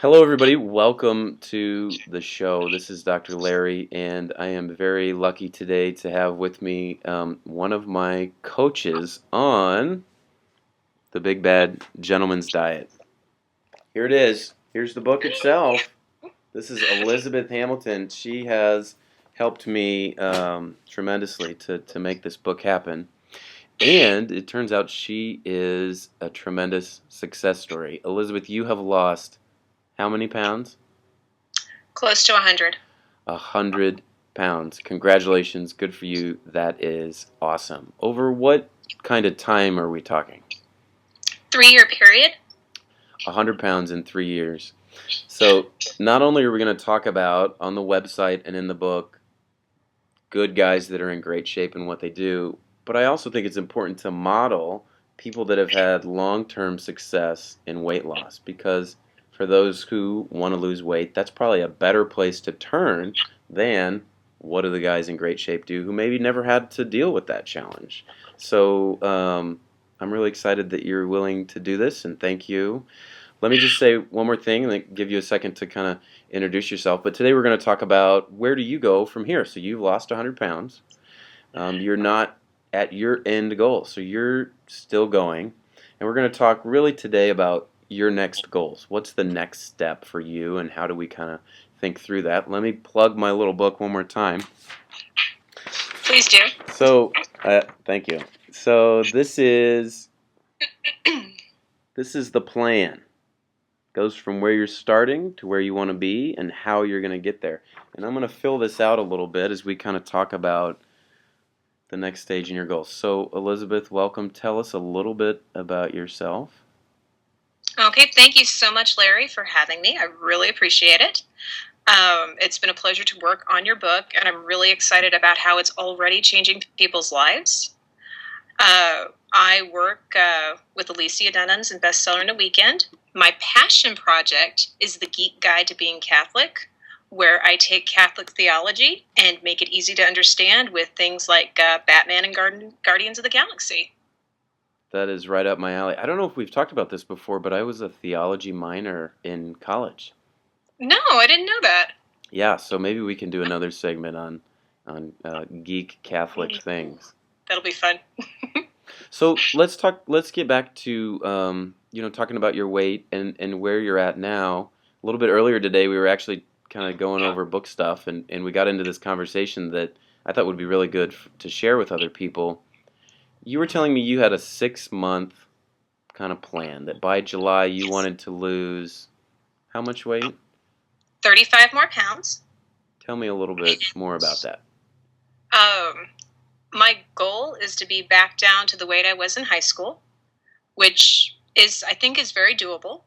Hello, everybody. Welcome to the show. This is Dr. Larry, and I am very lucky today to have with me one of my coaches on the Big Bad Gentleman's Diet. Here it is. Here's the book itself. This is Elizabeth Hamilton. She has helped me tremendously to make this book happen. And it turns out she is a tremendous success story. Elizabeth, you have lost how many pounds? Close to 100. 100 pounds. Congratulations. Good for you. That is awesome. Over what kind of time are we talking? 3-year period. 100 pounds in 3 years. So not only are we going to talk about on the website and in the book good guys that are in great shape and what they do, but I also think it's important to model people that have had long-term success in weight loss, because for those who want to lose weight, that's probably a better place to turn than what do the guys in great shape do who maybe never had to deal with that challenge. So I'm really excited that you're willing to do this, and thank you. Let me just say one more thing and then give you a second to kind of introduce yourself. But today we're going to talk about where do you go from here. So you've lost 100 pounds. You're not at your end goal, so you're still going. And we're going to talk really today about your next goals. What's the next step for you, and how do we kind of think through that? Let me plug my little book one more time. Please do. So, thank you. So this is the plan. Goes from where you're starting to where you want to be and how you're going to get there. And I'm going to fill this out a little bit as we kind of talk about the next stage in your goals. So, Elizabeth, welcome. Tell us a little bit about yourself. Okay, thank you so much, Larry, for having me. I really appreciate it. It's been a pleasure to work on your book, and I'm really excited about how it's already changing people's lives. I work with Alicia Dunham's and Bestseller in a Weekend. My passion project is the Geek Guide to Being Catholic, where I take Catholic theology and make it easy to understand with things like Batman and Guardians of the Galaxy. That is right up my alley. I don't know if we've talked about this before, but I was a theology minor in college. No, I didn't know that. Yeah, so maybe we can do another segment on geek Catholic things. That'll be fun. So let's get back to talking about your weight and where you're at now. A little bit earlier today, we were actually kind of going over book stuff, and we got into this conversation that I thought would be really good to share with other people. You were telling me you had a 6-month kind of plan, that by July you wanted to lose how much weight? 35 more pounds. Tell me a little bit more about that. My goal is to be back down to the weight I was in high school, which I think is very doable.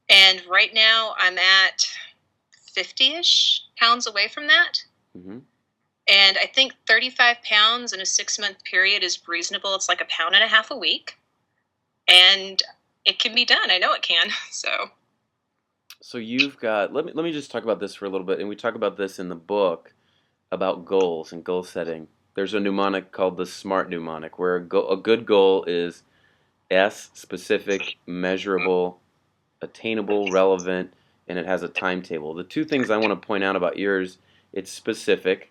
And right now I'm at 50-ish pounds away from that. Mm-hmm. And I think 35 pounds in a 6-month period is reasonable. It's like 1.5 pounds a week. And it can be done. I know it can. So you've got, let me just talk about this for a little bit, and we talk about this in the book about goals and goal setting. There's a mnemonic called the SMART mnemonic, where a good goal is S, specific, measurable, attainable, relevant, and it has a timetable. The two things I want to point out about yours, it's specific.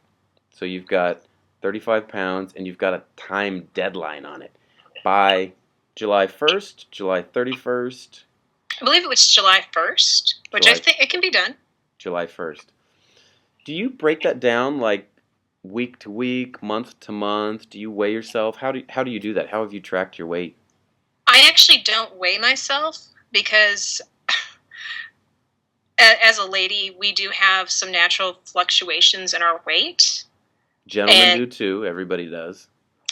So you've got 35 pounds, and you've got a time deadline on it. By July 1st, July 31st. I believe it was July 1st, which I think it can be done. July 1st. Do you break that down like week to week, month to month? Do you weigh yourself? How do you do that? How have you tracked your weight? I actually don't weigh myself because as a lady, we do have some natural fluctuations in our weight. Gentlemen do too. Everybody does.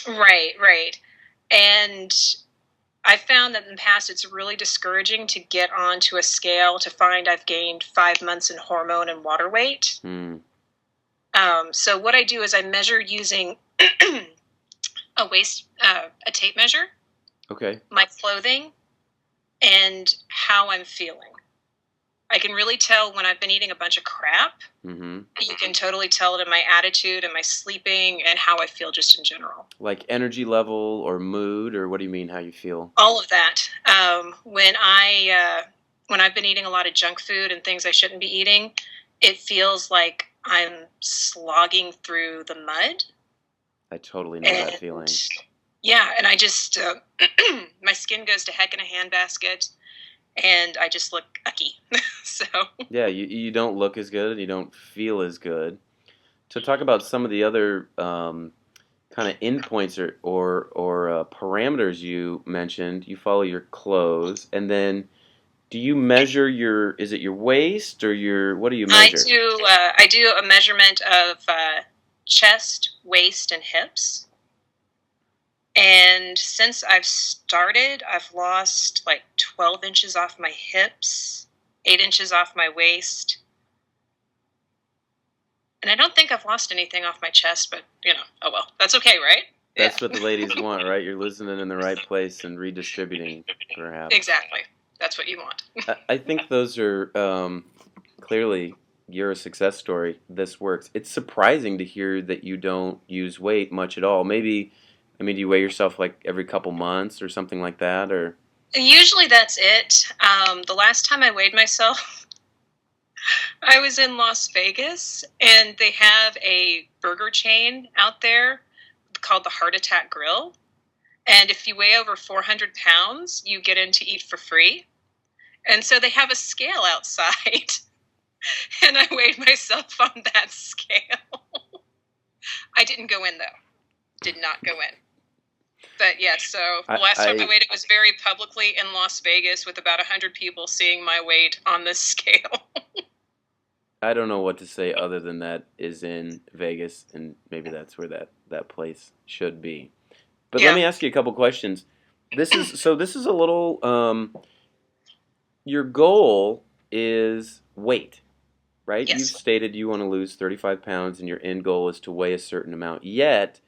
Right. And I found that in the past it's really discouraging to get onto a scale to find I've gained 5 months in hormone and water weight. So what I do is I measure using a tape measure. Okay. My clothing and how I'm feeling. I can really tell when I've been eating a bunch of crap. Mm-hmm. You can totally tell it in my attitude and my sleeping and how I feel just in general. Like energy level or mood, or what do you mean how you feel? All of that. When I when I've been eating a lot of junk food and things I shouldn't be eating, it feels like I'm slogging through the mud. I totally know that feeling. Yeah, and I just, my skin goes to heck in a handbasket, and I just look ucky. So. Yeah, you don't look as good, you don't feel as good. To talk about some of the other kind of endpoints or parameters you mentioned, you follow your clothes, and then do you measure your? Is it your waist or your? What do you measure? I do a measurement of chest, waist, and hips. And since I've started, I've lost like 12 inches off my hips, 8 inches off my waist. And I don't think I've lost anything off my chest, but, oh well. That's okay, right? That's what the ladies want, right? You're losing it in the right place and redistributing, perhaps. Exactly. That's what you want. I think those are clearly, you're a success story. This works. It's surprising to hear that you don't use weight much at all. Maybe, do you weigh yourself like every couple months or something like that, or? Usually that's it. The last time I weighed myself, I was in Las Vegas, and they have a burger chain out there called the Heart Attack Grill. And if you weigh over 400 pounds, you get in to eat for free. And so they have a scale outside. And I weighed myself on that scale. I didn't go in, though. Did not go in. But yeah, so the last time I weighed it was very publicly in Las Vegas with about 100 people seeing my weight on this scale. I don't know what to say other than that is in Vegas, and maybe that's where that place should be. But Yeah. let me ask you a couple questions. This is a little. Your goal is weight, right? Yes. You've stated you want to lose 35 pounds, and your end goal is to weigh a certain amount. Yet,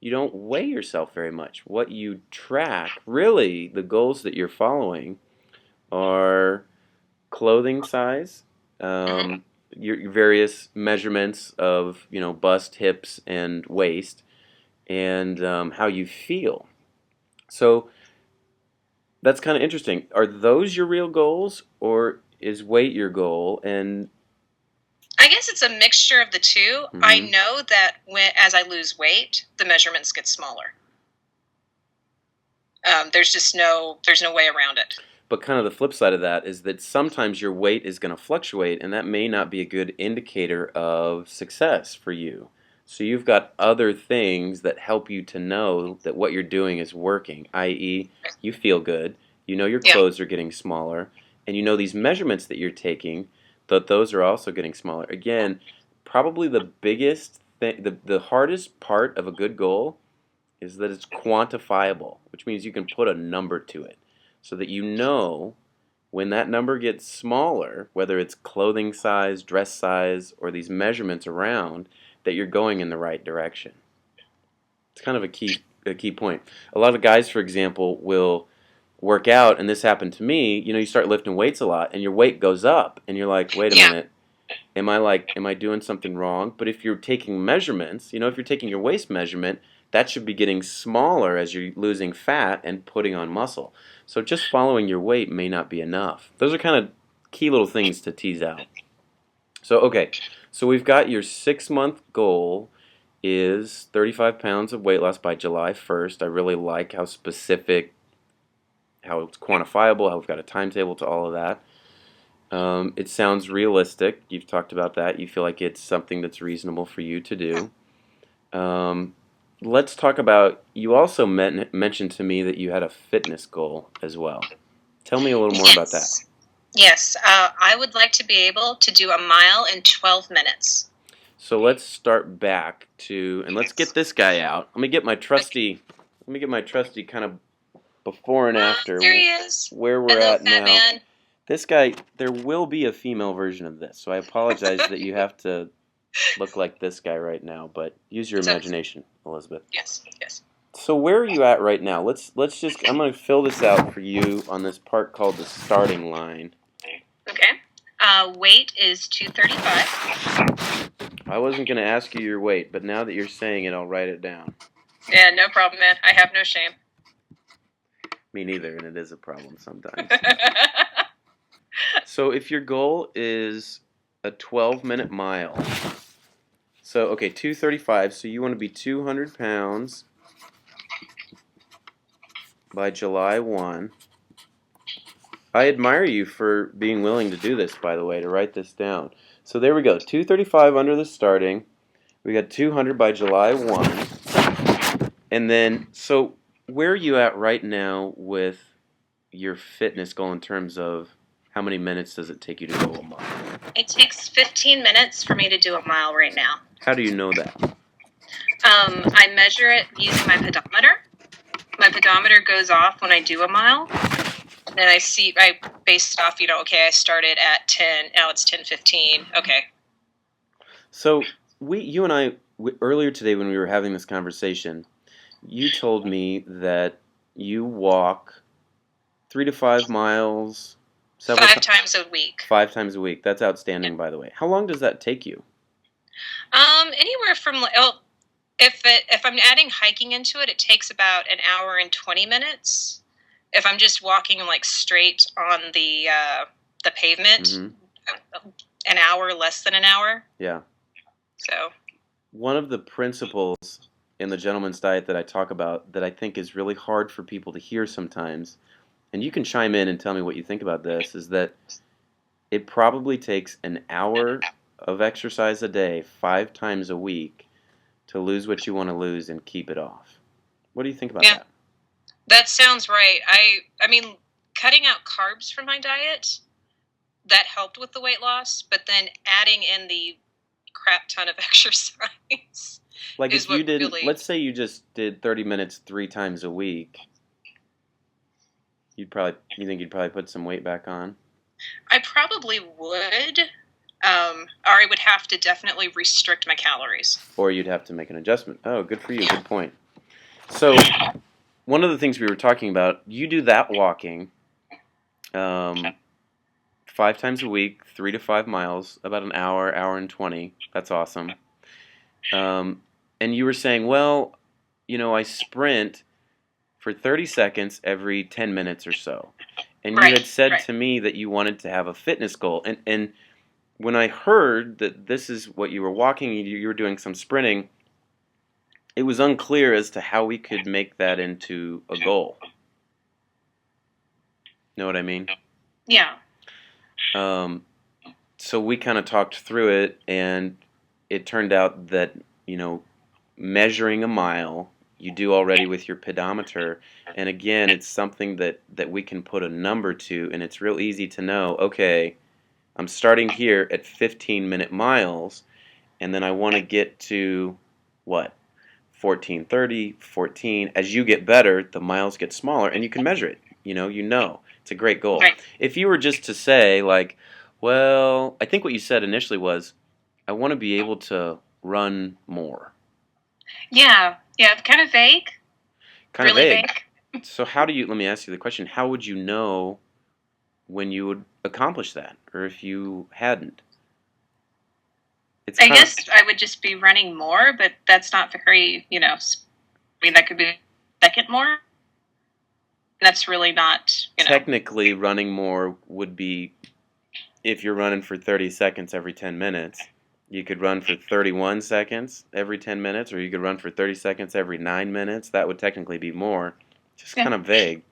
you don't weigh yourself very much. What you track, really, the goals that you're following, are clothing size. Your various measurements of bust, hips, and waist, and how you feel. So that's kind of interesting. Are those your real goals, or is weight your goal? And I guess it's a mixture of the two. Mm-hmm. I know that as I lose weight, the measurements get smaller. There's no way around it. But kind of the flip side of that is that sometimes your weight is going to fluctuate, and that may not be a good indicator of success for you. So you've got other things that help you to know that what you're doing is working, i.e., you feel good, your clothes are getting smaller, and these measurements that you're taking, that those are also getting smaller. Again, probably the biggest thing, the hardest part of a good goal is that it's quantifiable, which means you can put a number to it. So that when that number gets smaller, whether it's clothing size, dress size, or these measurements around, that you're going in the right direction. It's kind of a key point. A lot of guys, for example, will work out, and this happened to me. You start lifting weights a lot, and your weight goes up, and you're like, wait a minute, am I doing something wrong? But if you're taking measurements, if you're taking your waist measurement, that should be getting smaller as you're losing fat and putting on muscle. So just following your weight may not be enough. Those are kind of key little things to tease out. So, okay, so we've got your 6-month goal is 35 pounds of weight loss by July 1st. I really like how specific, how it's quantifiable, how we've got a timetable to all of that. It sounds realistic. You've talked about that. You feel like it's something that's reasonable for you to do. Let's talk about, you also mentioned to me that you had a fitness goal as well. Tell me a little more about that. Yes, I would like to be able to do a mile in 12 minutes. So let's start back and let's get this guy out. Let me get my trusty kind of before and after. There he is. Where we're at now. Man. This guy, there will be a female version of this, so I apologize that you have to look like this guy right now, but use your imagination, Elizabeth. Yes. So where are you at right now? Let's just, I'm going to fill this out for you on this part called the starting line. Okay. Weight is 235. I wasn't going to ask you your weight, but now that you're saying it, I'll write it down. Yeah, no problem, man. I have no shame. Me neither, and it is a problem sometimes. So if your goal is a 12-minute mile, so okay, 235, so you want to be 200 pounds by July 1. I admire you for being willing to do this, by the way, to write this down. So there we go, 235 under the starting. We got 200 by July 1. And then, so where are you at right now with your fitness goal in terms of how many minutes does it take you to go a mile? It takes 15 minutes for me to do a mile right now. How do you know that? I measure it using my pedometer. My pedometer goes off when I do a mile. And then I base it off, okay, I started at 10, now it's 10:15. Okay. So you and I, earlier today when we were having this conversation, you told me that you walk 3 to 5 miles Five times a week. 5 times a week. That's outstanding, by the way. How long does that take you? Anywhere from if I'm adding hiking into it, it takes about an hour and 20 minutes. If I'm just walking like straight on the pavement, an hour, less than an hour. Yeah. So one of the principles in the gentleman's diet that I talk about that I think is really hard for people to hear sometimes, and you can chime in and tell me what you think about this, is that it probably takes an hour of exercise a day, 5 times a week, to lose what you want to lose and keep it off. What do you think about that? That sounds right. I mean, cutting out carbs from my diet, that helped with the weight loss, but then adding in the crap ton of exercise. Like if you did, let's say you just did 30 minutes 3 times a week, you think you'd probably put some weight back on? I probably would. Or I would have to definitely restrict my calories. Or you'd have to make an adjustment. Oh, good for you. Good point. So, one of the things we were talking about, you do that walking 5 times a week, 3 to 5 miles, about an hour, hour and 20. That's awesome. And you were saying, well, I sprint for 30 seconds every 10 minutes or so. And you had said to me that you wanted to have a fitness goal. And when I heard that this is what you were walking, you were doing some sprinting, it was unclear as to how we could make that into a goal. Know what I mean? Yeah. So we kind of talked through it, and it turned out that, measuring a mile, you do already with your pedometer. And again, it's something that we can put a number to, and it's real easy to know, okay, I'm starting here at 15-minute miles, and then I want to get to, what, 14:30, 14. As you get better, the miles get smaller, and you can measure it. It's a great goal. Right. If you were just to say, like, well, I think what you said initially was, I want to be able to run more. Yeah, kind of vague. Kind of vague. So let me ask you the question, how would you know when you would accomplish that, or if you hadn't? I guess I would just be running more, but that's not very, that could be a second more. That's really not, Technically, running more would be, if you're running for 30 seconds every 10 minutes, you could run for 31 seconds every 10 minutes, or you could run for 30 seconds every 9 minutes. That would technically be more. Just kind of vague.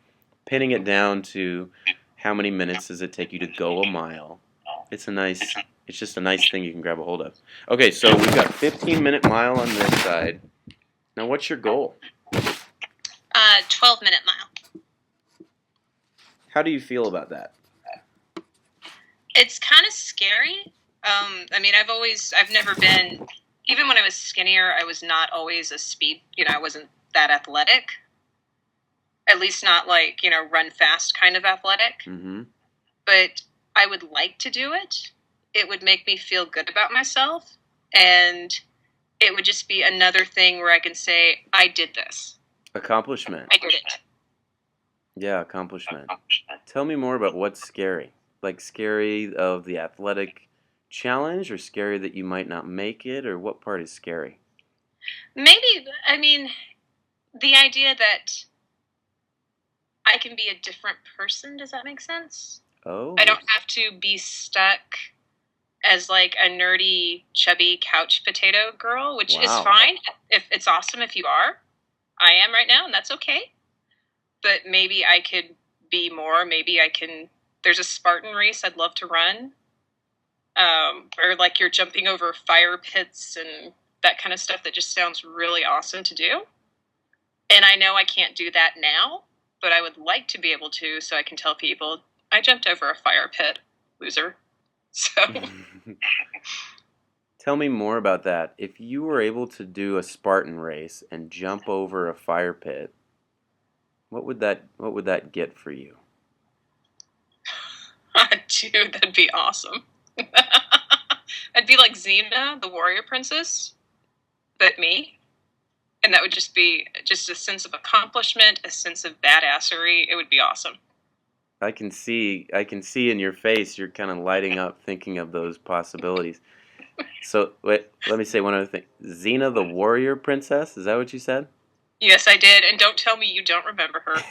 Pinning it down to how many minutes does it take you to go a mile. It's just a nice thing you can grab a hold of. Okay, so we've got 15-minute mile on this side. Now, what's your goal? 12-minute mile. How do you feel about that? It's kind of scary. I've never been, even when I was skinnier, I was not always a speed, I wasn't that athletic. At least not like, run fast kind of athletic. Mm-hmm. But I would like to do it. It would make me feel good about myself. And it would just be another thing where I can say, I did this. Accomplishment. I did it. Yeah, accomplishment. Tell me more about what's scary. Like scary of the athletic challenge, or scary that you might not make it, or what part is scary? Maybe, the idea that I can be a different person, does that make sense? Oh. I don't have to be stuck as like a nerdy, chubby couch potato girl, which is Wow. fine. If it's awesome if you are. I am right now, and that's okay. But maybe I could be more. Maybe I can. There's a Spartan race I'd love to run, or like you're jumping over fire pits and that kind of stuff that just sounds really awesome to do. And I know I can't do that now, but I would like to be able to, so I can tell people I jumped over a fire pit, loser. So Tell me more about that. If you were able to do a Spartan race and jump over a fire pit, what would that get for you? dude, that'd be awesome. I'd be like Xena, the warrior princess, but me. And that would just be just a sense of accomplishment, a sense of badassery. It would be awesome. I can see in your face you're kind of lighting up thinking of those possibilities. So, wait, let me say one other thing. Xena the warrior princess, is that what you said? Yes, I did. And don't tell me you don't remember her.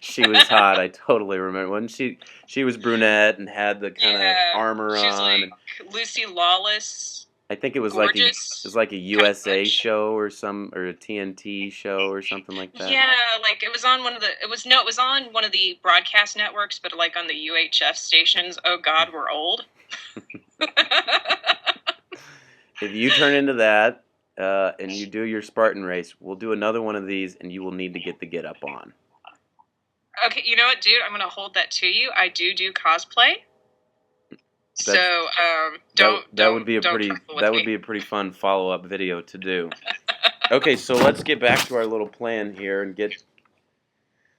She was hot. I totally remember. Wasn't she? She was brunette and had the kind of Yeah, armor she's on. like Lucy Lawless, I think it was like a gorgeous, kind of USA butch. show or a TNT show or something like that. Yeah, like it was on one of the. It was on one of the broadcast networks, but like on the UHF stations. Oh God, we're old. If you turn into that and you do your Spartan race, we'll do another one of these, and you will need to get the get up on. Okay, you know what, dude? I'm gonna hold that to you. I do cosplay. That's So that would be a don't pretty trifle with that would me. be a pretty fun follow up video to do. Okay, so let's get back to our little plan here and get.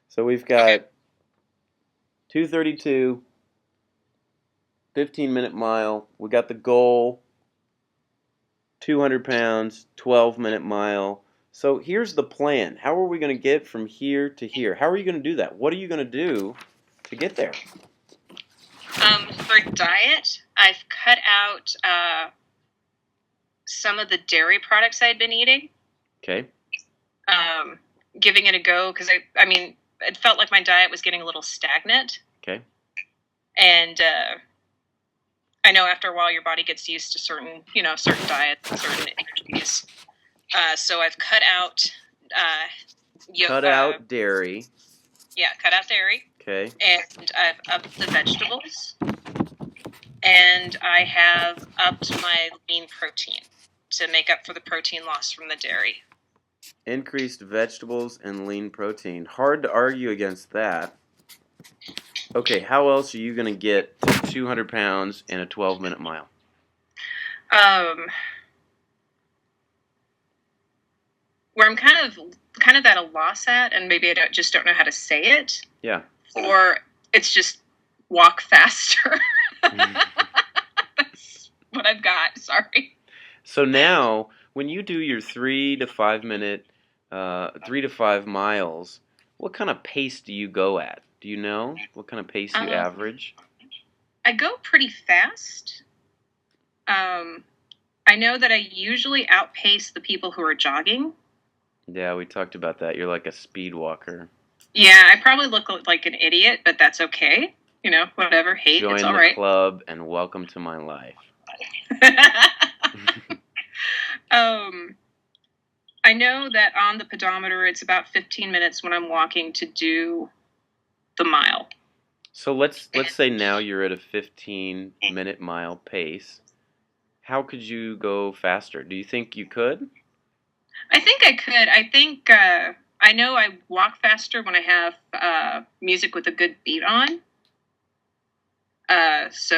So we've Okay. got 232, 15-minute mile. We got the goal, 200 pounds, 12-minute mile. So here's the plan. How are we going to get from here to here? How are you going to do that? What are you going to do to get there? For diet, I've cut out some of the dairy products I'd been eating. Okay. Giving it a go because I mean, it felt like my diet was getting a little stagnant. Okay. And I know after a while your body gets used to certain diets, certain energies. So I've cut out. Cut out dairy. Yeah, cut out dairy. Okay. And I've upped the vegetables. And I have upped my lean protein to make up for the protein loss from the dairy. Increased vegetables and lean protein. Hard to argue against that. Okay, how else are you going to get to 200 pounds in a 12-minute mile? Where I'm kind of at a loss at, and maybe I don't know how to say it. Yeah. Or it's just walk faster. That's what I've got. Sorry. So now, when you do your 3 to 5 minute, 3 to 5 miles, what kind of pace do you go at? Do you know what kind of pace you average? I go pretty fast. I know that I usually outpace the people who are jogging. Yeah, we talked about that. You're like a speed walker. Yeah, I probably look like an idiot, but that's okay. Whatever. Hate, it's all Join the club and welcome to my life. I know that on the pedometer, it's about 15 minutes when I'm walking to do the mile. So let's say now you're at a 15-minute mile pace. How could you go faster? Do you think you could? I think I could. I think I know I walk faster when I have music with a good beat on. So